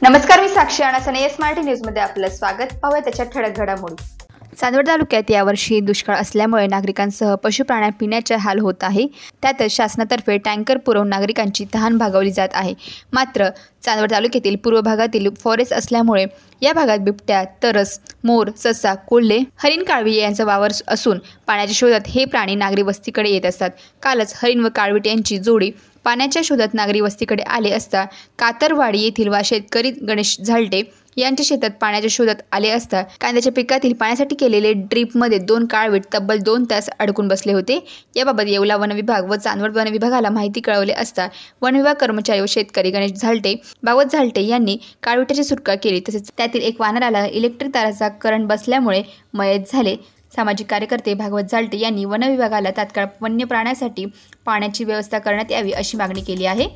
नमस्कार, मी साक्षी आणि स्मार्ट न्यूजमध्ये आपलं स्वागत. पाहूया त्याच्या ठळक घडामोडी. चांदवड तालुक्यात यावर्षी दुष्काळ असल्यामुळे नागरिकांसह पशुप्राण्या पिण्याचे हाल होत आहे. त्यातच शासनातर्फे टँकर पुरवून नागरिकांची तहान भागवली जात आहे. मात्र चांदवड तालुक्यातील पूर्व भागातील फॉरेस्ट असल्यामुळे या भागात बिबट्या, तरस, मोर, ससा, कोल्हे, हरिण, काळवी यांचा वावर असून पाण्याच्या शोधात हे प्राणी नागरी वस्तीकडे येत असतात. कालच हरिण व काळवीट यांची जोडी पाण्याच्या शोधात नागरी वस्तीकडे आले असता कातरवाडी येथील शेतकरी गणेश झालटे यांच्या शेतात पाण्याच्या शोधात आले असता कांद्याच्या पिकातील पाण्यासाठी केलेले ड्रीपमध्ये 2 काळवीट तब्बल 2 तास अडकून बसले होते. याबाबत येवला वन विभाग व चांदवड वन विभागाला माहिती कळवले असता वन विभाग कर्मचारी व शेतकरी गणेश झालटे, भागवत झालटे यांनी काळवीटाची सुटका केली. तसेच त्यातील एक वानराला इलेक्ट्रिक ताराचा करंट बसल्यामुळे मयत झाले. सामाजिक कार्यकर्ते भागवत झालटे यांनी वन विभागाला तात्काळ वन्य प्राण्यासाठी पाण्याची व्यवस्था करण्यात यावी अशी मागणी केली आहे.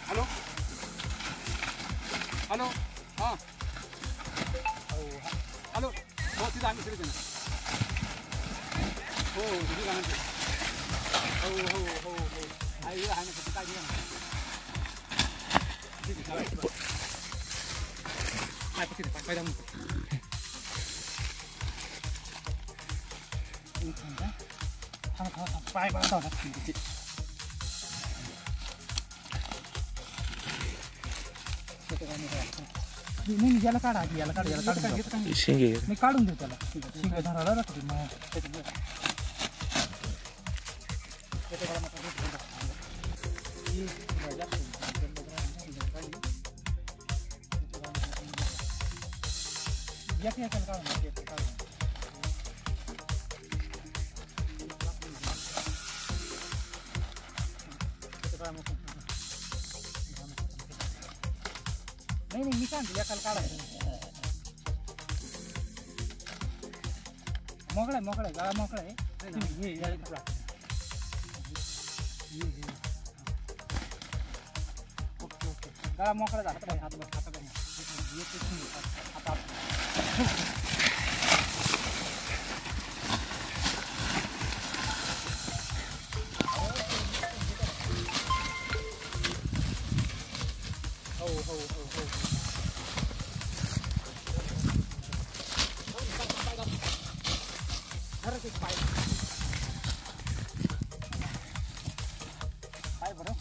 हॅलो हॅलो हां हॅलो हो तिथं आम्ही सुरू केलं हो तिथे जाणार हो हो हो हो आहे आहे ना काय घ्या ठीक आहे काय पकडे काय जाऊन पाय बघा नाही याला काढा याला शिंगे मी काढून देऊ त्याला शिंगे धरायला लागते नाही मी सांगतो एकाला काढायचं मोकळा आहे गळा मोकळा आहे ओके ओके गळा मोकळा झाला पाहिजे हात आता हो हो हो हो पाय बरं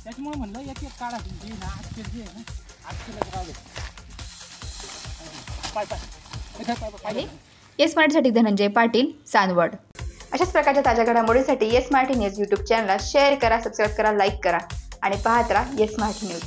त्याच्यामुळे म्हणलं एक काढा तुमची ना 8 केजी आहे ना 8 किलोच राहू दे पाय येस मराठीसाठी धनंजय पाटील, चांदवड. अशाच प्रकारच्या ताज्या घडामोडींसाठी येस मराठी न्यूज यूट्यूब चॅनलला शेअर करा, सबस्क्राईब करा, लाईक करा आणि पाहत राहा येस मराठी न्यूज.